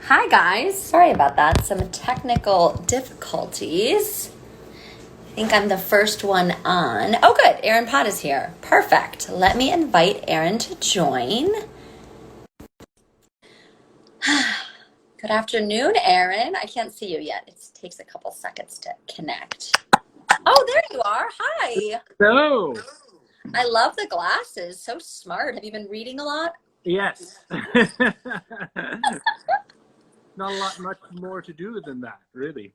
Hi guys, sorry about that. Some technical difficulties. I think I'm the first one on. Oh good, Aaron Pott is here. Perfect. Let me invite Aaron to join. Good afternoon, Aaron. I can't see you yet. It takes a couple seconds to connect. Oh, there you are. Hi. Hello. I love the glasses. So smart. Have you been reading a lot? Yes. Not a lot much more to do than that, really.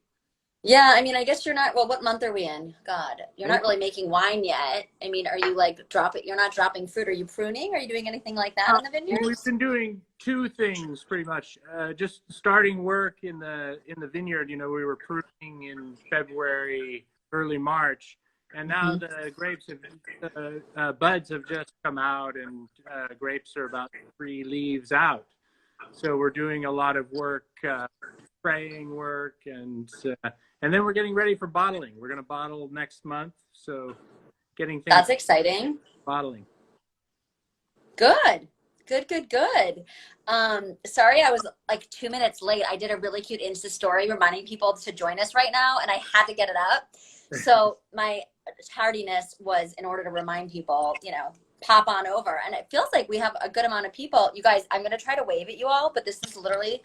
Yeah, I mean, I guess you're not, well, what month are we in? God, you're not really April. making wine yet. I mean, are you like you're not dropping fruit. Are you pruning? Are you doing anything like that in the We've vineyards? been doing two things pretty much. Just starting work in the vineyard. You know, we were pruning in February, early March, and now Hmm. the grapes have buds have just come out, and grapes are about 3 leaves out. So we're doing a lot of work, spraying work, and then we're getting ready for bottling. We're going to bottle next month, so getting things That's exciting. bottling. Good. Good, good, good. Sorry, I was like 2 minutes late. I did a really cute Insta story reminding people to join us right now, and I had to get it up. So my tardiness was in order to remind people, pop on over. And it feels like we have a good amount of people. You guys, I'm going to try to wave at you all, but this is literally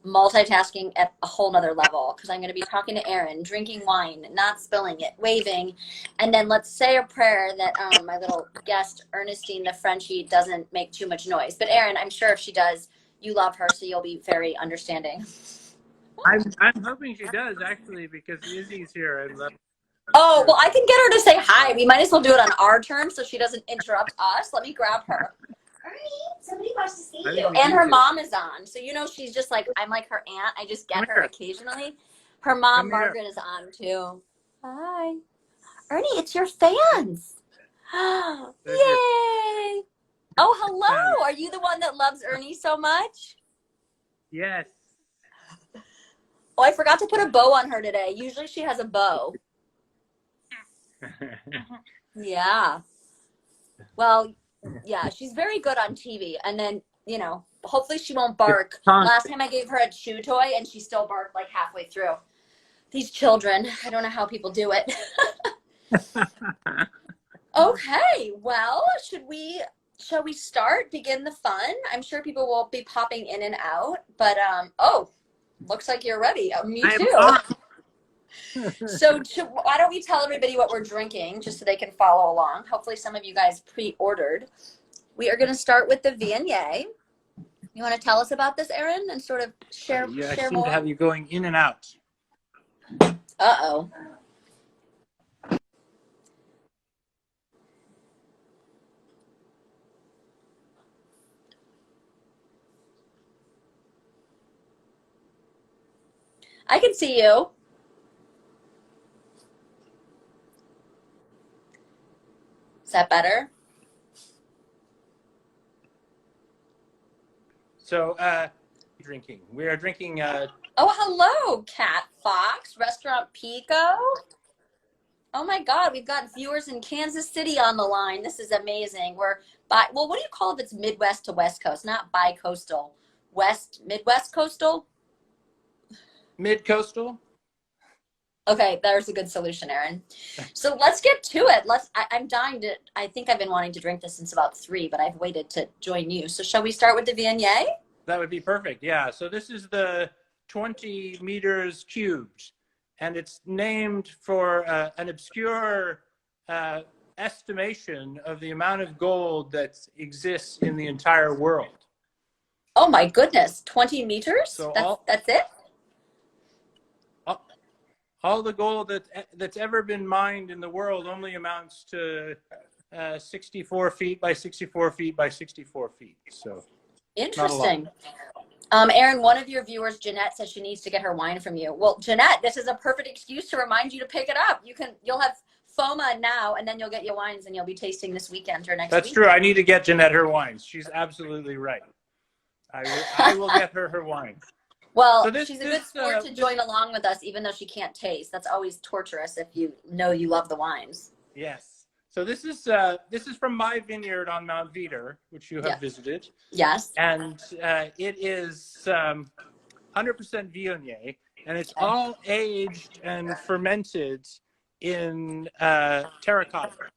multitasking at a whole nother level because I'm going to be talking to Aaron, drinking wine, not spilling it, waving, and then let's say a prayer that my little guest Ernestine the Frenchie doesn't make too much noise. But Aaron, I'm sure if she does, you love her, so you'll be very understanding. I'm hoping she does actually because Izzy's here and Oh, well, I can get her to say hi. We might as well do it on our terms so she doesn't interrupt us. Let me grab her. Ernie, somebody wants to see I you. think we And need her to. mom is on. So, she's just like, I'm like her aunt. I just Come get her here. occasionally. Her mom, Come here. Margaret, is on too. Hi. Ernie, it's your fans. There's your Yay. Oh, fan. hello. Are you the one that loves Ernie so much? Yes. Oh, I forgot to put a bow on her today. Usually she has a bow. Yeah. Well, yeah, she's very good on TV. And then, hopefully she won't It's bark. Last constant. time I gave her a chew toy and she still barked like halfway through. These children, I don't know how people do it. Okay, well, shall we start, begin the fun? I'm sure people will be popping in and out, but oh, looks like you're ready. Me I am too. on. So why don't we tell everybody what we're drinking just so they can follow along? Hopefully some of you guys pre-ordered. We are going to start with the Viognier. You want to tell us about this, Erin, and sort of share Yeah, I share seem to more? have you going in and out. Uh-oh. I can see you. Is that better? So, drinking. We are drinking. Oh, hello, Cat Fox, Restaurant Pico. Oh my God, we've got viewers in Kansas City on the line. This is amazing. Well, what do you call it if it's Midwest to West Coast? Not bi-coastal. Midwest coastal? Mid-coastal. Okay, there's a good solution, Erin. So let's get to it. I'm dying I think I've been wanting to drink this since about 3, but I've waited to join you. So shall we start with the Viognier? That would be perfect. Yeah. So this is the 20 meters cubed, and it's named for an obscure estimation of the amount of gold that exists in the entire world. Oh my goodness, 20 meters? So That's it? all, all the gold that's ever been mined in the world only amounts to 64 feet by 64 feet by 64 feet. So not a lot. Interesting. Erin, one of your viewers, Jeanette, says she needs to get her wine from you. Well, Jeanette, this is a perfect excuse to remind you to pick it up. You'll have FOMA now, and then you'll get your wines, and you'll be tasting this weekend or next That's week. true. I need to get Jeanette her wines. She's absolutely right. I will get her wine. Well, So this she's a good this sport to join along with us, even though she can't taste. That's always torturous if you know you love the wines. yes. So this is from my vineyard on Mount Veeder, which you have Yeah. visited, Yes. and it is 100% Viognier, and it's Okay. all aged and fermented in terracotta.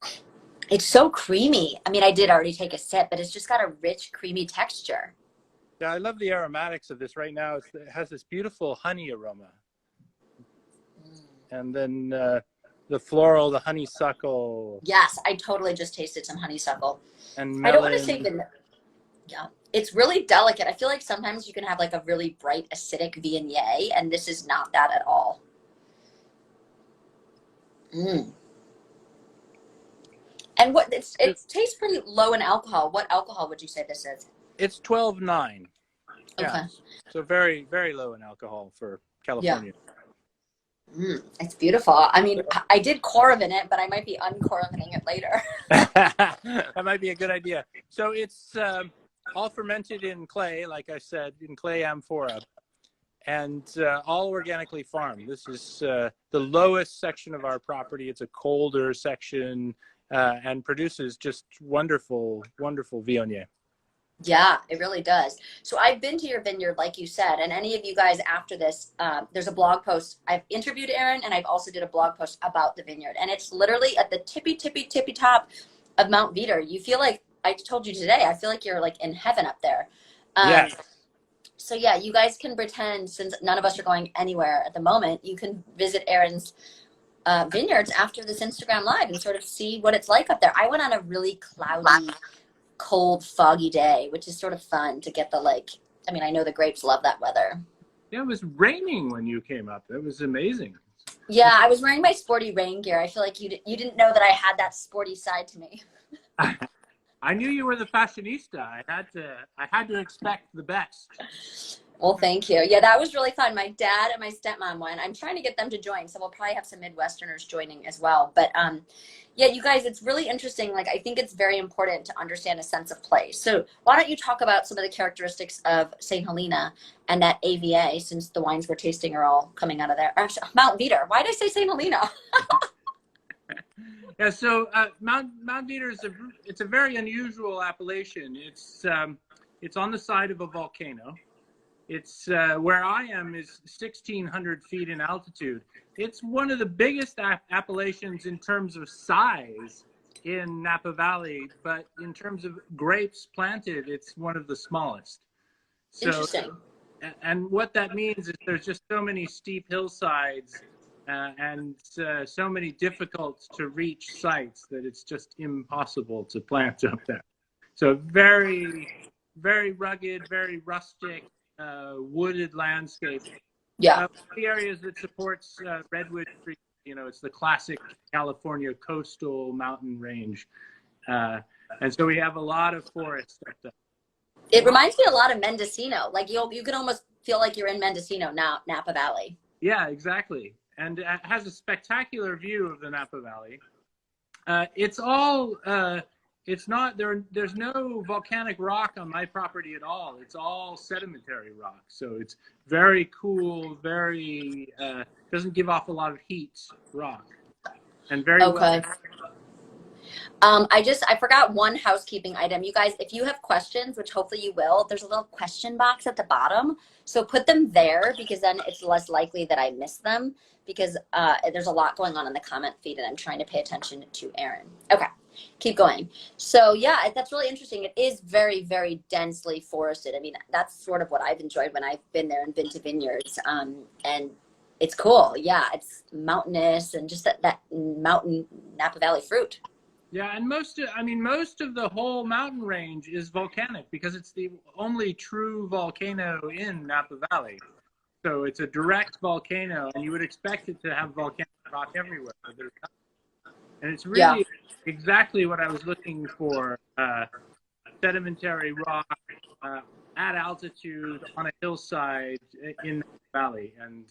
It's so creamy. I mean, I did already take a sip, but it's just got a rich, creamy texture. Yeah, I love the aromatics of this right now. It has this beautiful honey aroma. And then the floral, the honeysuckle, Yes, I totally just tasted some honeysuckle. and I don't want to say melon. vanilla. Yeah, it's really delicate. I feel like sometimes you can have like a really bright acidic Viognier, and this is not that at all. Mm. And it tastes pretty low in alcohol. What alcohol would you say this is? It's 12.9. Okay. Yeah, so very, very low in alcohol for Yeah. California. It's beautiful. I mean, I did Coravin it, but I might be uncoravining it later. That might be a good idea. So it's all fermented in clay, like I said, in clay amphora, and all organically farmed. This is the lowest section of our property. It's a colder section and produces just wonderful, wonderful Viognier. Yeah, it really does. So I've been to your vineyard, like you said, and any of you guys after this, there's a blog post. I've interviewed Aaron, and I've also did a blog post about the vineyard, and it's literally at the tippy, tippy, tippy top of Mount Veeder. You feel like, I told you today, I feel like you're like in heaven up there. Yes. So yeah, you guys can pretend, since none of us are going anywhere at the moment, you can visit Aaron's vineyards after this Instagram live and sort of see what it's like up there. I went on a really cloudy, cold, foggy day, which is sort of fun to get the I mean, I know the grapes love that weather. Yeah, it was raining when you came up. It was amazing. Yeah, I was wearing my sporty rain gear. I feel like you didn't know that I had that sporty side to me. I knew you were the fashionista. I had to expect the best. Well, thank you. Yeah, that was really fun. My dad and my stepmom went. I'm trying to get them to join, so we'll probably have some Midwesterners joining as well. But yeah, you guys, it's really interesting. Like, I think it's very important to understand a sense of place. So why don't you talk about some of the characteristics of St. Helena and that AVA, since the wines we're tasting are all coming out of there. Actually, Mount Veeder. Why did I say St. Helena? Yeah, so Mount Veeder it's a very unusual appellation. It's on the side of a volcano. It's where I am is 1,600 feet in altitude. It's one of the biggest appellations in terms of size in Napa Valley, but in terms of grapes planted, it's one of the smallest. So, Interesting. and what that means is there's just so many steep hillsides and so many difficult to reach sites that it's just impossible to plant up there. So very, very rugged, very rustic, wooded landscape. Yeah. The areas that supports redwood trees, you know, it's the classic California coastal mountain range. And so we have a lot of forest up there. It reminds me a lot of Mendocino. Like you can almost feel like you're in Mendocino now, Napa Valley. Yeah, exactly. And it has a spectacular view of the Napa Valley. It's all, it's not, there's no volcanic rock on my property at all. It's all sedimentary rock. So it's very cool, very, doesn't give off a lot of heat rock. And very Okay. well. I forgot one housekeeping item. You guys, if you have questions, which hopefully you will, there's a little question box at the bottom. So put them there because then it's less likely that I miss them because there's a lot going on in the comment feed and I'm trying to pay attention to Aaron. Okay, keep going. So yeah, that's really interesting. It is very, very densely forested. I mean, that's sort of what I've enjoyed when I've been there and been to vineyards. And it's cool. Yeah, it's mountainous and just that mountain Napa Valley fruit. Yeah, and most of the whole mountain range is volcanic because it's the only true volcano in Napa Valley. So it's a direct volcano, and you would expect it to have volcanic rock everywhere, but there's not. And it's really exactly what I was looking for: sedimentary rock at altitude on a hillside in Napa Valley, and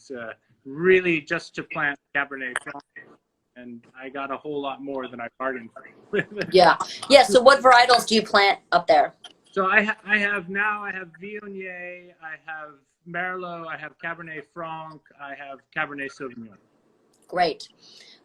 really just to plant Cabernet Franc. And I got a whole lot more than I bargained for. Yeah. So what varietals do you plant up there? So I have Viognier, I have Merlot, I have Cabernet Franc, I have Cabernet Sauvignon. Great.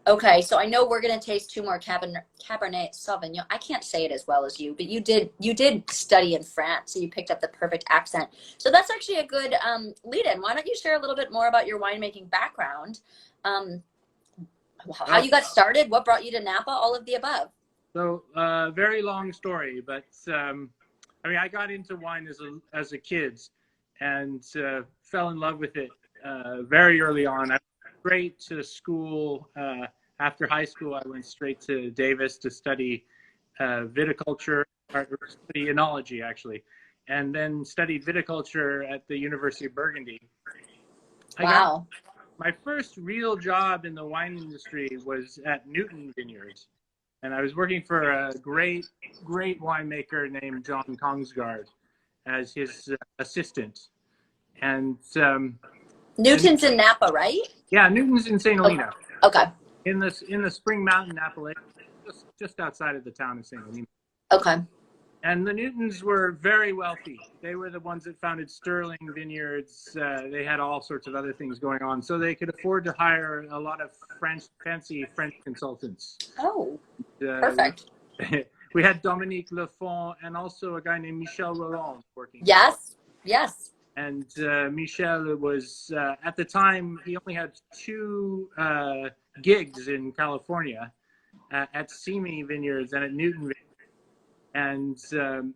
Okay, so I know we're gonna taste two more Cabernet Sauvignon. I can't say it as well as you, but you did study in France, so you picked up the perfect accent. So that's actually a good lead-in. Why don't you share a little bit more about your winemaking background? Um, how Well, you got started, what brought you to Napa, all of the above. so very long story, but I mean, I got into wine as a kid and fell in love with it very early on. I went straight to school. After high school, I went straight to Davis to study viticulture, or study enology, actually, and then studied viticulture at the University of Burgundy. I got Wow. my first real job in the wine industry was at Newton Vineyards, and I was working for a great winemaker named John Kongsgaard as his assistant. And Newton's in Napa, right? yeah, Newton's in St. Okay. Helena, Okay. in the Spring Mountain appellation, just outside of the town of St. Helena. Okay. And the Newtons were very wealthy. They were the ones that founded Sterling Vineyards. They had all sorts of other things going on, so they could afford to hire a lot of fancy French consultants. Oh, perfect. We had Dominique Lafont and also a guy named Michel Roland working. Yes. Yes. And Michel was, at the time, he only had two gigs in California at Simi Vineyards and at Newton Vineyards. And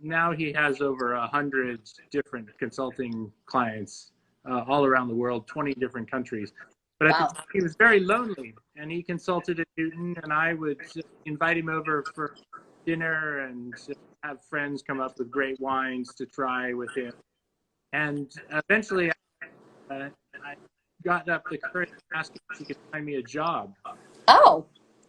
now he has over 100 different consulting clients all around the world, 20 different countries. But at the time, he was very lonely, and he consulted at Newton, and I would invite him over for dinner and have friends come up with great wines to try with him. And eventually, I got up the courage to ask if he could find me a job. Oh.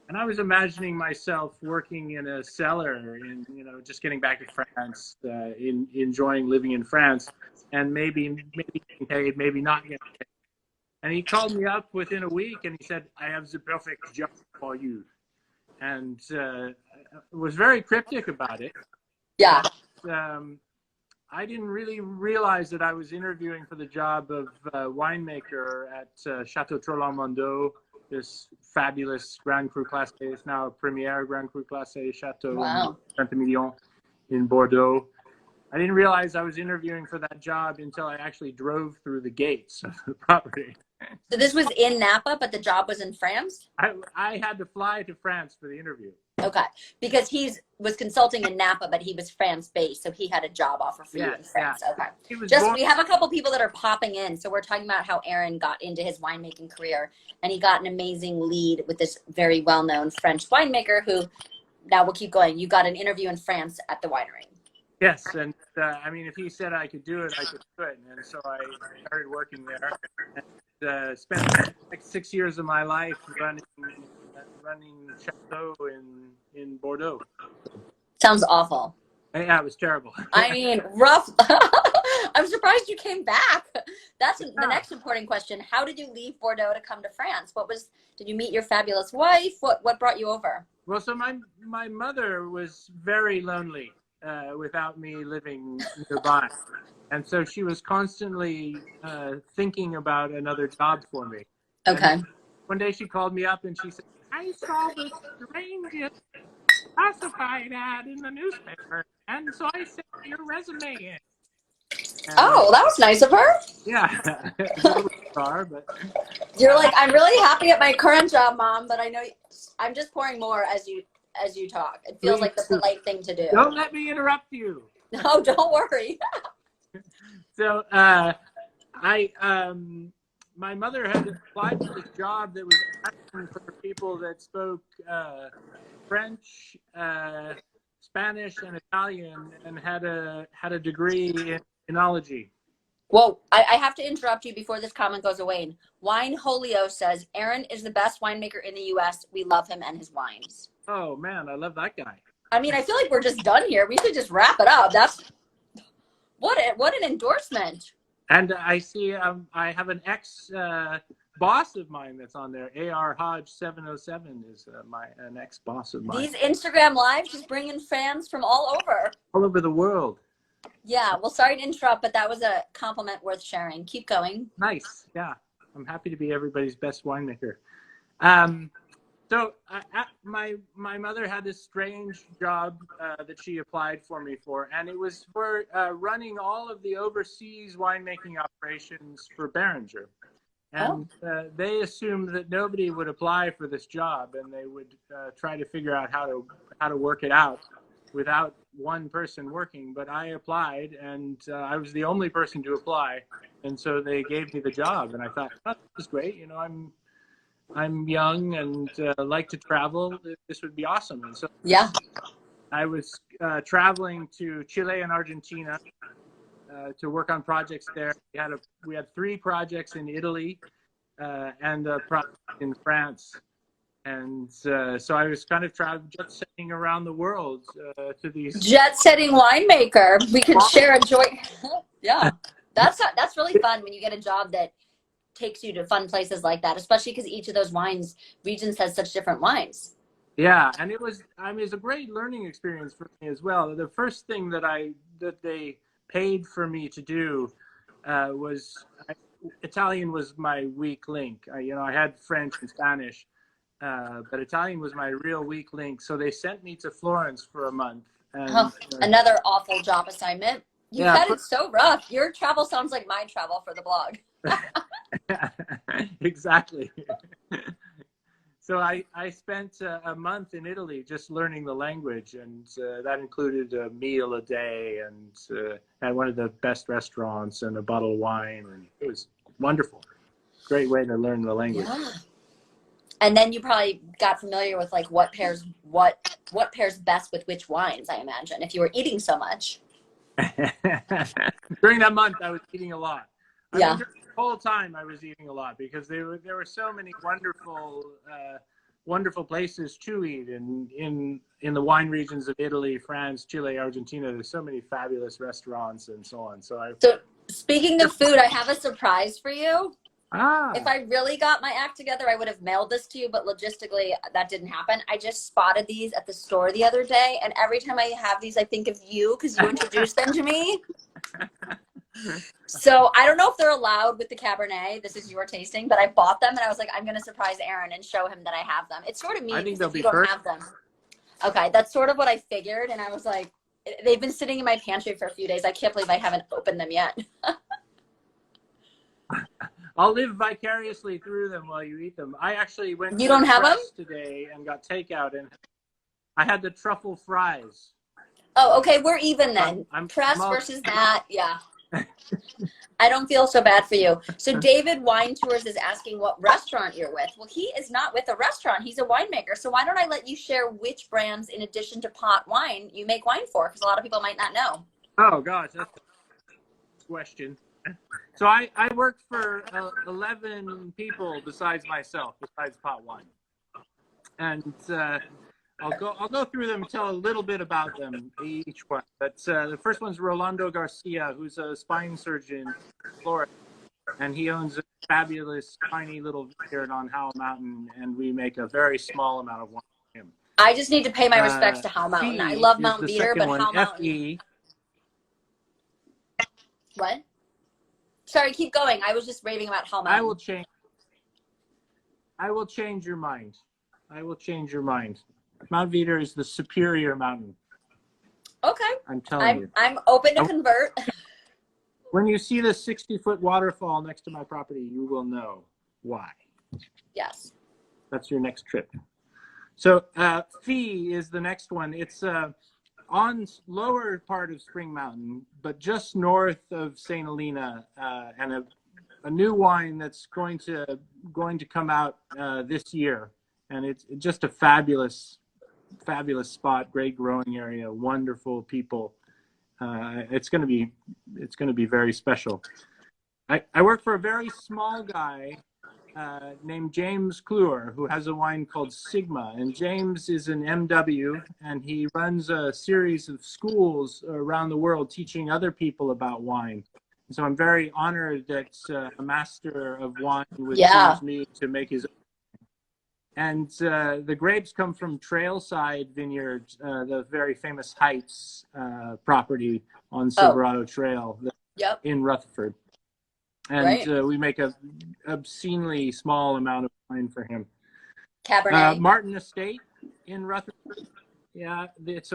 And I was imagining myself working in a cellar, in just getting back to France, enjoying living in France, and maybe getting paid, maybe not getting paid. And he called me up within a week, and he said, "I have the perfect job for you," and was very cryptic about it. Yeah. I didn't really realize that I was interviewing for the job of winemaker at Chateau Trollon-Mondot, this fabulous Grand Cru Classé. It's now a premier Grand Cru Classé Chateau in Saint-Emilion in Bordeaux. I didn't realize I was interviewing for that job until I actually drove through the gates of the property. So this was in Napa, but the job was in France? I had to fly to France for the interview. Okay, because was consulting in Napa, but he was France-based, so he had a job offer for you in France. Yeah. Okay. We have a couple people that are popping in, so we're talking about how Aaron got into his winemaking career, and he got an amazing lead with this very well-known French winemaker who, now we'll keep going. You got an interview in France at the winery. Yes, and I mean, if he said I could do it, I could do it, and so I started working there. And, spent like 6 years of my life running Chateau in Bordeaux. Sounds awful. Yeah, it was terrible. I mean, rough. I'm surprised you came back. That's the next important question. How did you leave Bordeaux to come to France? Did you meet your fabulous wife? What brought you over? Well, so my mother was very lonely without me living nearby. And so she was constantly thinking about another job for me. Okay. And one day she called me up and she said, "I saw the strangest classified ad in the newspaper, and so I sent your resume in." And, that was nice of her. Yeah, it's a little bizarre, but you're like, "I'm really happy at my current job, Mom, but I know I'm just pouring more as you talk. It feels like the polite thing to do." Don't let me interrupt you. No, don't worry. So my mother had applied for this job that was asking for people that spoke French, Spanish, and Italian, and had a degree in enology. Well, I have to interrupt you before this comment goes away. Wine Holio says, "Aaron is the best winemaker in the U.S. We love him and his wines." Oh man, I love that guy. I mean, I feel like we're just done here. We should just wrap it up. That's what an endorsement. And I see I have an ex boss of mine that's on there. AR Hodge 707 is an ex boss of mine. These Instagram lives just bringing fans from all over the world. Yeah, well, sorry to interrupt, but that was a compliment worth sharing. Keep going. Nice. Yeah, I'm happy to be everybody's best winemaker. So my mother had this strange job that she applied for me for, and it was for running all of the overseas winemaking operations for Beringer. Oh, And they assumed that nobody would apply for this job, and they would try to figure out how to work it out without one person working. But I applied, and I was the only person to apply, and so they gave me the job. And I thought, oh, this is great. You know, I'm young and like to travel. This would be awesome. And so yeah. I was traveling to Chile and Argentina to work on projects there. We had 3 projects in Italy and a project in France. And so I was kind of jet setting around the world to these. Jet setting winemaker. We could share a joy. Yeah, that's really fun when you get a job that takes you to fun places like that, especially because each of those regions has such different wines. Yeah, and it was a great learning experience for me as well. The first thing that they paid for me to do was Italian was my weak link. I had French and Spanish, but Italian was my real weak link. So they sent me to Florence for a month. And, Oh, another awful job assignment. You had it so rough. Your travel sounds like my travel for the blog. Exactly. So I spent a month in Italy just learning the language, and that included a meal a day, and at one of the best restaurants, and a bottle of wine, and it was wonderful. Great way to learn the language. Yeah. And then you probably got familiar with like what pairs best with which wines, I imagine, if you were eating so much. During that month, I was eating a lot. I Yeah. mean, during the whole time I was eating a lot because there were so many wonderful places to eat in the wine regions of Italy, France, Chile, Argentina. There's so many fabulous restaurants and so on. So speaking of food, I have a surprise for you. Ah. If I really got my act together, I would have mailed this to you, but logistically that didn't happen. I just spotted these at the store the other day, and every time I have these, I think of you because you introduced them to me. So I don't know if they're allowed with the Cabernet. This is your tasting, but I bought them, and I was like, I'm going to surprise Aaron and show him that I have them. It's sort of mean if you don't have them. Okay, that's sort of what I figured, and I was like, they've been sitting in my pantry for a few days. I can't believe I haven't opened them yet. I'll live vicariously through them while you eat them. I actually went to Press today and got takeout, and I had the truffle fries. Oh, okay. We're even then. Press versus that. Yeah. I don't feel so bad for you. So David Wine Tours is asking what restaurant you're with. Well, he is not with a restaurant. He's a winemaker. So why don't I let you share which brands, in addition to Pott wine, you make wine for? Because a lot of people might not know. Oh, gosh. That's a question. So I worked for 11 people besides myself, besides Pott Wine, and I'll go through them and tell a little bit about them, each one. But the first one's Rolando Garcia, who's a spine surgeon in Florida, and he owns a fabulous tiny little vineyard on Howell Mountain, and we make a very small amount of wine for him. I just need to pay my respects to Howell Mountain. I love Mount Veeder, but Howell Mountain. F-E. What? Sorry, keep going. I was just raving about Howell Mountain. I will change your mind. I will change your mind. Mount Veeder is the superior mountain. Okay. I'm telling you. I'm open to convert. When you see the 60-foot waterfall next to my property, you will know why. Yes. That's your next trip. So Fee is the next one. It's on lower part of Spring Mountain, but just north of St. Helena, and a new wine that's going to come out this year, and it's just a fabulous spot, great growing area, wonderful people. It's going to be very special. I work for a very small guy named James Kluwer, who has a wine called Sigma. And James is an MW, and he runs a series of schools around the world teaching other people about wine. And so I'm very honored that a master of wine would choose me to make his own. And the grapes come from Trailside Vineyard, the very famous Heights property on Silverado Trail in Rutherford. And we make a obscenely small amount of wine for him. Cabernet. Martin Estate in Rutherford. Yeah, it's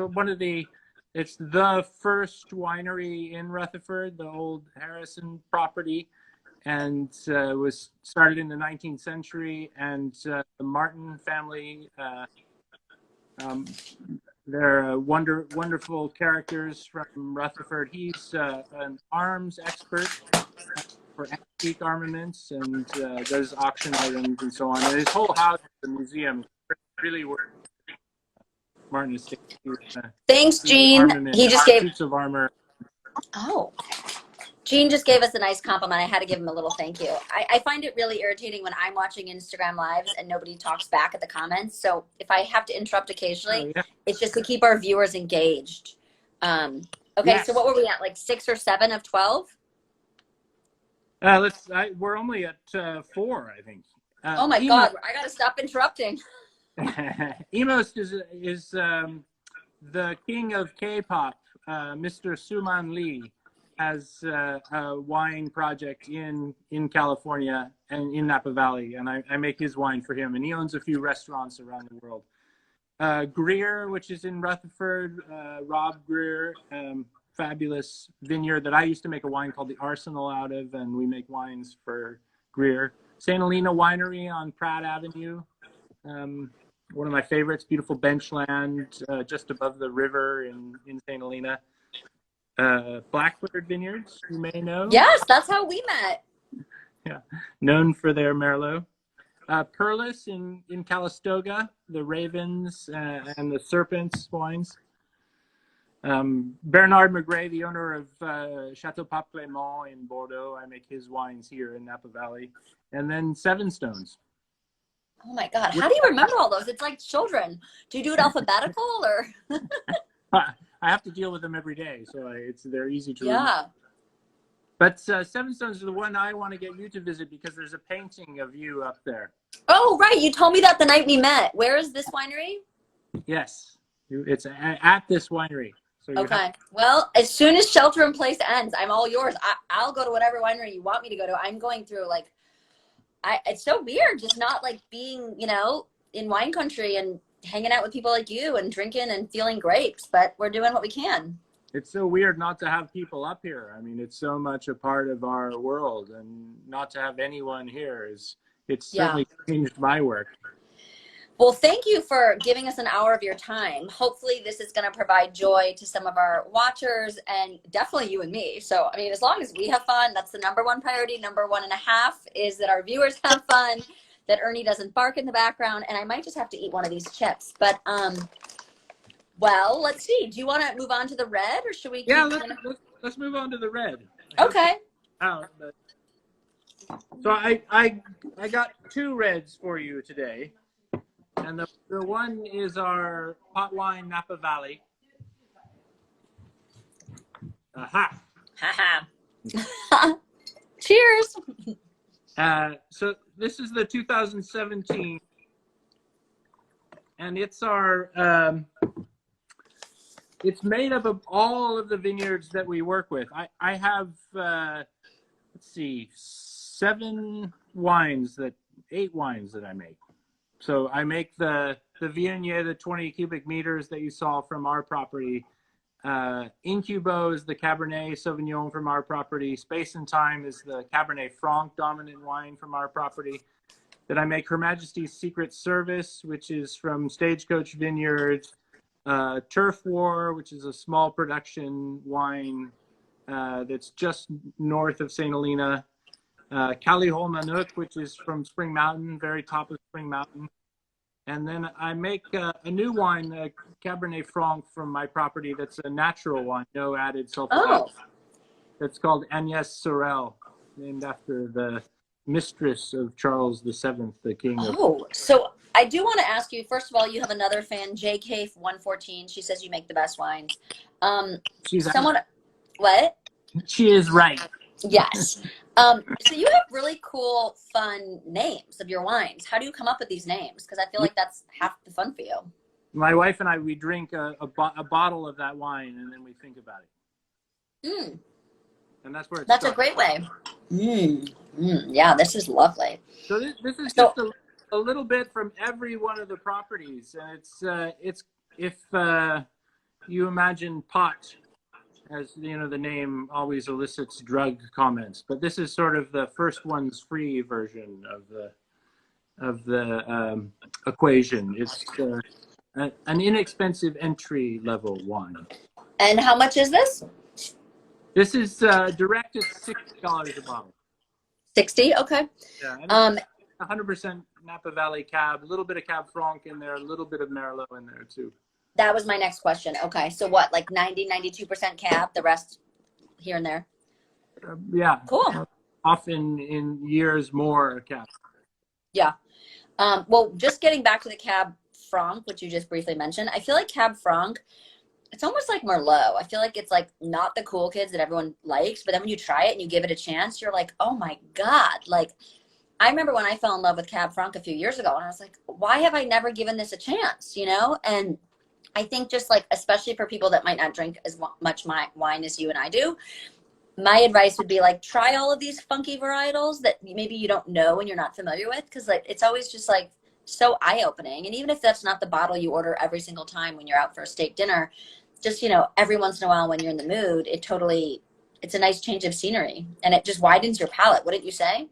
it's the first winery in Rutherford, the old Harrison property, and was started in the 19th century. And the Martin family, they're wonderful characters from Rutherford. He's an arms expert for antique armaments and does auction items and so on. And his whole house is a museum. Really worth Martin Estate. Thanks, Gene. He just gave suits of armor. Oh, Gene just gave us a nice compliment. I had to give him a little thank you. I find it really irritating when I'm watching Instagram lives and nobody talks back at the comments. So if I have to interrupt occasionally, it's just to keep our viewers engaged. Okay, yes. So what were we at? Like 6 or 7 of 12? We're only at 4, I think. Oh my God! I gotta stop interrupting. Emos is the king of K-pop. Mr. Suman Lee has a wine project in California and in Napa Valley, and I make his wine for him. And he owns a few restaurants around the world. Greer, which is in Rutherford, Rob Greer, fabulous vineyard that I used to make a wine called the Arsenal out of, and we make wines for Greer. St. Helena Winery on Pratt Avenue. One of my favorites, beautiful benchland just above the river in St. Helena. Blackbird Vineyards, you may know. Yes, that's how we met. Yeah, known for their Merlot. Perlis in Calistoga, the Ravens and the Serpents wines. Bernard Magret, the owner of Chateau Pape Clément in Bordeaux. I make his wines here in Napa Valley. And then Seven Stones. Oh my God, how do you remember all those? It's like children. Do you do it alphabetical or? I have to deal with them every day, so they're easy to remember. But Seven Stones is the one I want to get you to visit because there's a painting of you up there. Oh, right. You told me that the night we met. Where is this winery? Yes, it's at this winery. So okay. Well, as soon as shelter in place ends, I'm all yours. I'll go to whatever winery you want me to go to. I'm going through it's so weird just not like being, in wine country and hanging out with people like you and drinking and feeling grapes, but we're doing what we can. It's so weird not to have people up here. I mean, it's so much a part of our world, and not to have anyone here it's certainly changed my work. Well, thank you for giving us an hour of your time. Hopefully this is going to provide joy to some of our watchers and definitely you and me. So, I mean, as long as we have fun, that's the #1 priority. #1.5 is that our viewers have fun, that Ernie doesn't bark in the background, and I might just have to eat one of these chips. But, well, let's see. Do you want to move on to the red, or should we? Yeah, let's move on to the red. Okay. So I got 2 reds for you today. And the one is our Pott wine Napa Valley. Aha. Haha. Cheers. So this is the 2017, and it's our it's made up of all of the vineyards that we work with. I have let's see, 8 wines that I make. So I make the Viognier, the 20 cubic meters that you saw from our property. Incubo is the Cabernet Sauvignon from our property. Space and Time is the Cabernet Franc dominant wine from our property. Then I make Her Majesty's Secret Service, which is from Stagecoach Vineyards. Turf War, which is a small production wine that's just north of St. Helena. Calihol Nanook, which is from Spring Mountain, very top of Spring Mountain. And then I make a new wine, Cabernet Franc from my property that's a natural wine, no added sulfur. Oh. That's called Agnès Sorel, named after the mistress of Charles VII, the king of... Oh, so I do want to ask you, first of all, you have another fan, JK114. She says you make the best wines. What? She is right. Yes. So you have really cool, fun names of your wines. How do you come up with these names? Because I feel like that's half the fun for you. My wife and I, we drink a bottle of that wine, and then we think about it. Mm. And that's where it's a great way. Yeah, this is lovely. So this is just a little bit from every one of the properties, and it's if you imagine Pott, as you know, the name always elicits drug comments, but this is sort of the first one's free version of the equation. It's an inexpensive entry level wine. And how much is this? This is direct at $60 a bottle. 60. Okay. Yeah, and 100% Napa Valley Cab, a little bit of Cab Franc in there, a little bit of Merlot in there too. That was my next question. Okay. So what, like 92% Cab, the rest here and there? Yeah. Cool. Often in years more Cab. Yeah. Well, just getting back to the Cab Franc, which you just briefly mentioned, I feel like Cab Franc, it's almost like Merlot. I feel like it's like not the cool kids that everyone likes, but then when you try it and you give it a chance, you're like, oh my God. Like, I remember when I fell in love with Cab Franc a few years ago, and I was like, why have I never given this a chance, you know? And I think just like, especially for people that might not drink as much wine as you and I do, my advice would be like, try all of these funky varietals that maybe you don't know and you're not familiar with. Cause like, it's always just like so eye-opening. And even if that's not the bottle you order every single time when you're out for a steak dinner, just, you know, every once in a while when you're in the mood, it's a nice change of scenery and it just widens your palate. Wouldn't you say?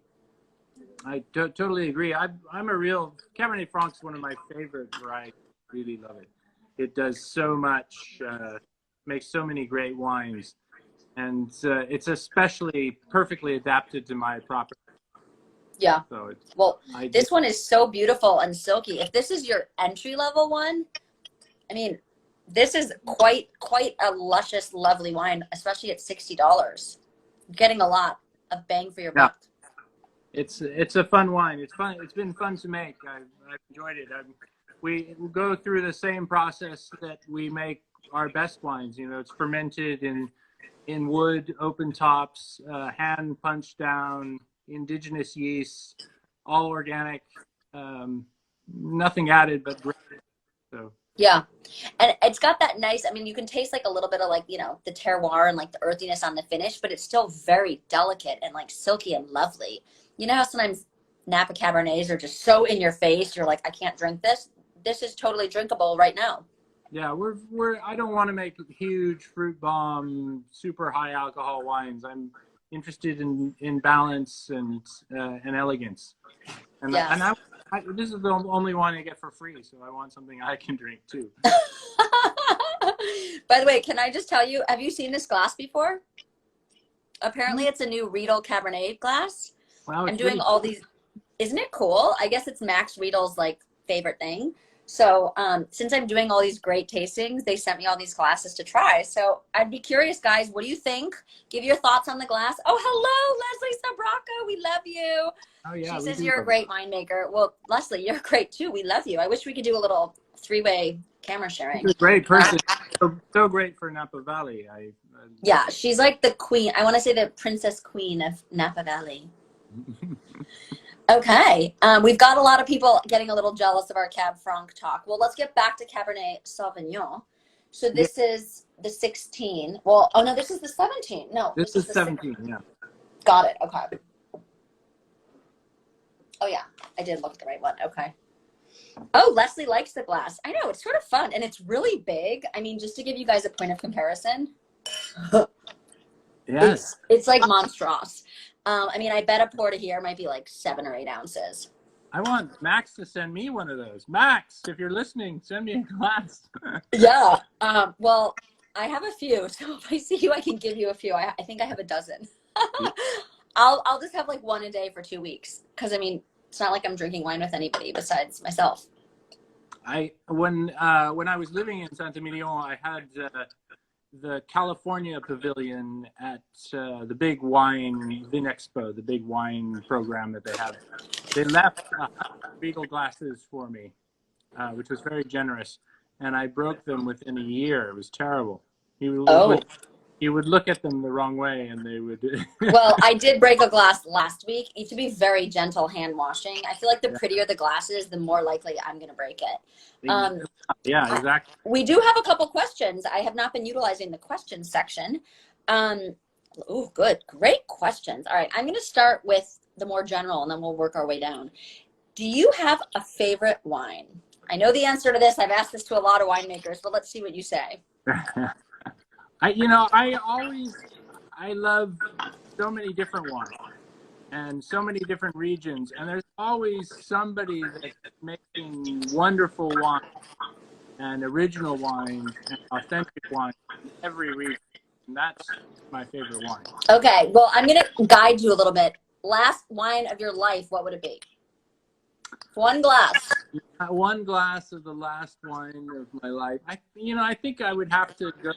I totally agree. I'm a real, Cabernet Franc is one of my favorite varieties. Really love it. It does so much, makes so many great wines. And it's especially perfectly adapted to my property. Yeah. So this one is so beautiful and silky. If this is your entry level one, I mean, this is quite a luscious, lovely wine, especially at $60. You're getting a lot of bang for your buck. It's a fun wine. It's fun. It's been fun to make. I've enjoyed it. We go through the same process that we make our best wines. You know, it's fermented in wood, open tops, hand punched down, indigenous yeasts, all organic, nothing added but great. So. Yeah. And it's got that nice, I mean, you can taste like a little bit of like, you know, the terroir and like the earthiness on the finish, but it's still very delicate and like silky and lovely. You know how sometimes Napa Cabernets are just so in your face, you're like, I can't drink this. This is totally drinkable right now. Yeah, I don't want to make huge fruit bomb, super high alcohol wines. I'm interested in balance and elegance. And yes. this is the only wine I get for free, so I want something I can drink too. By the way, can I just tell you, have you seen this glass before? Apparently it's a new Riedl Cabernet glass. Wow, I'm doing all these. Isn't it cool? I guess it's Max Riedl's like favorite thing. So since I'm doing all these great tastings, they sent me all these glasses to try. So I'd be curious, guys, what do you think? Give your thoughts on the glass. Oh, hello, Leslie Sabraca. We love you. Oh, yeah, she says you're a great winemaker. Well, Leslie, you're great too. We love you. I wish we could do a little three-way camera sharing. She's a great person. So great for Napa Valley. Yeah, she's like the queen. I want to say the princess queen of Napa Valley. Okay, we've got a lot of people getting a little jealous of our Cab Franc talk. Well, let's get back to Cabernet Sauvignon. So this is the 16. Well, oh no, this is the 17. No, this is 17. 16. Yeah. Got it. Okay. Oh yeah, I did look at the right one. Okay. Oh, Leslie likes the glass. I know, it's sort of fun and it's really big. I mean, just to give you guys a point of comparison. Yes. It's like monstrous. I mean, I bet a porta here might be like 7 or 8 ounces. I want Max to send me one of those. Max, if you're listening, send me a glass. Yeah. Well, I have a few, so if I see you, I can give you a few. I think I have a dozen. I'll just have like one a day for 2 weeks, because I mean, it's not like I'm drinking wine with anybody besides myself. When I was living in Saint Emilion, I had the California Pavilion at the big wine Vinexpo, the big wine program that they have. They left Riedl glasses for me, which was very generous, and I broke them within a year. It was terrible. You would look at them the wrong way, and they would. Well, I did break a glass last week. You have to be very gentle hand washing. I feel like the prettier the glass is, the more likely I'm going to break it. Yeah, exactly. We do have a couple questions. I have not been utilizing the questions section. Oh, good. Great questions. All right. I'm going to start with the more general, and then we'll work our way down. Do you have a favorite wine? I know the answer to this. I've asked this to a lot of winemakers, but let's see what you say. I love so many different wines and so many different regions, and there's always somebody that's making wonderful wine and original wine and authentic wine in every region. And that's my favorite wine. Okay, well, I'm going to guide you a little bit. Last wine of your life, what would it be? One glass. One glass of the last wine of my life. I think I would have to go